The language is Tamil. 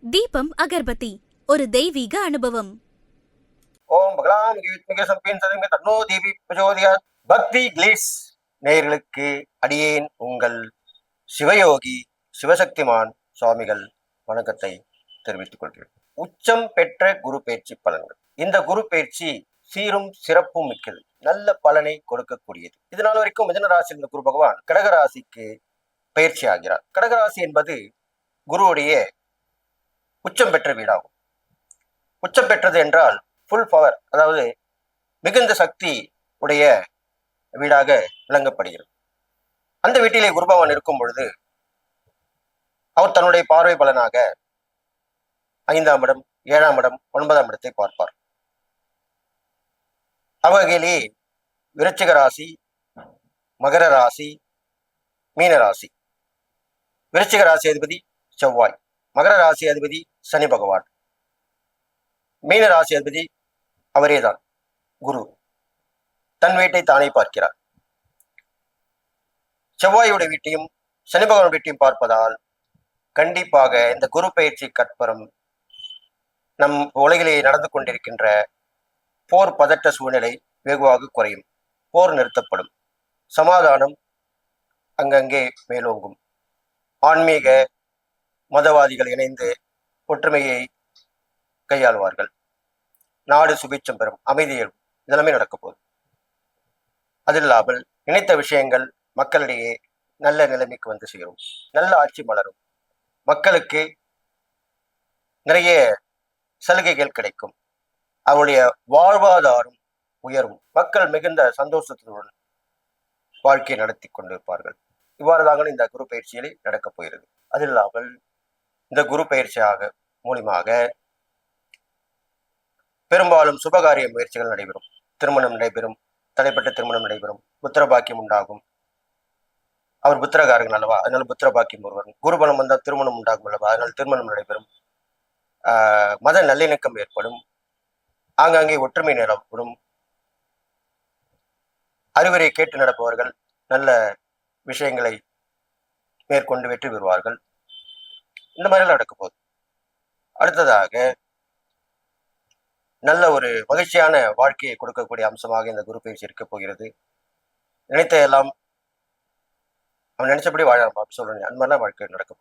தீபம் அகர்பத்தி ஒரு தெய்வீக அனுபவம். ஓம் பகலாம் வித்மிக சம்பின் சதங்க தன்னோ தேவி பிரச்சோதயாத். பக்தி கிளிஸ் நேயர்களுக்கு அடியேன் உங்கள் சிவயோகி சிவசக்திமான் சுவாமிகள் வணக்கத்தை தெரிவித்துக் கொள்கிறேன். உச்சம் பெற்ற குரு பயிற்சி பலன்கள். இந்த குரு பயிற்சி சீரும் சிறப்பும் மிக்கது, நல்ல பலனை கொடுக்கக்கூடியது. இதனால் வரைக்கும் மிதன ராசி இருந்த குரு பகவான் கடகராசிக்கு பயிற்சி ஆகிறார். கடகராசி என்பது குருவுடைய உச்சம் பெற்ற வீடாகும். உச்சம் பெற்றது என்றால் ஃபுல் பவர், அதாவது மிகுந்த சக்தி உடைய வீடாக விளங்கப்படுகிறது. அந்த வீட்டிலே குருபகவான் இருக்கும் பொழுது அவர் தன்னுடைய பார்வை பலனாக 5ஆம் இடம், 7ஆம் இடம், 9ஆம் இடத்தை பார்ப்பார். அவ்வகையிலே விருச்சிக ராசி, மகர ராசி, மீன ராசி. விருச்சிக ராசி அதிபதி செவ்வாய், மகர ராசி அதிபதி சனி பகவான், மீன ராசி அதிபதி அவரேதான் குரு. தன் வீட்டை தானே பார்க்கிறார். செவ்வாயுடைய வீட்டையும் சனி பகவான் வீட்டையும் பார்ப்பதால் கண்டிப்பாக இந்த குரு பயிற்சி கற்பரம் நம் உலகிலே நடந்து கொண்டிருக்கின்ற போர் பதட்ட சூழ்நிலை வெகுவாக குறையும். போர் நிறுத்தப்படும். சமாதானம் அங்கங்கே மேலோங்கும். ஆன்மீக மதவாதிகள் இணைந்து ஒற்றுமையை கையாளுவார்கள். நாடு சுபிட்சம் பெறும், அமைதியில் இதெல்லாமே நடக்க போகுது. அது இல்லாமல் நினைத்த விஷயங்கள் மக்களிடையே நல்ல நிலைமைக்கு வந்து சேரும். நல்ல ஆட்சி மலரும். மக்களுக்கு நிறைய சலுகைகள் கிடைக்கும். அவருடைய வாழ்வாதாரம் உயரும். மக்கள் மிகுந்த சந்தோஷத்துடன் வாழ்க்கையை நடத்தி கொண்டிருப்பார்கள். இவ்வாறு தாங்கள் இந்த குரு பயிற்சியிலே நடக்கப் போகிறது. அது இல்லாமல் இந்த குரு பயிற்சியாக மூலியமாக பெரும்பாலும் சுபகாரிய முயற்சிகள் நடைபெறும். திருமணம் நடைபெறும். தடைப்பட்ட திருமணம் நடைபெறும். புத்திர பாக்கியம் உண்டாகும். அவர் புத்திரகாரர்கள் அல்லவா, அதனால புத்திர பாக்கியம் ஒருவரும். குருபலம் வந்தால் திருமணம் உண்டாகும் அல்லவா, அதனால் திருமணம் நடைபெறும். மத நல்லிணக்கம் ஏற்படும். ஆங்காங்கே ஒற்றுமை நிலப்படும். அறிவுரை கேட்டு நடப்பவர்கள் நல்ல விஷயங்களை மேற்கொண்டு வெற்றி பெறுவார்கள். இந்த மாதிரிலாம் நடக்க போகுது. அடுத்ததாக நல்ல ஒரு மகிழ்ச்சியான வாழ்க்கையை கொடுக்கக்கூடிய அம்சமாக இந்த குரு பயிற்சி இருக்க போகிறது. நினைத்த எல்லாம் அவன் நினைச்சபடி வாழ சொல்றேன். அந்த மாதிரிலாம் வாழ்க்கை நடக்க போகுது.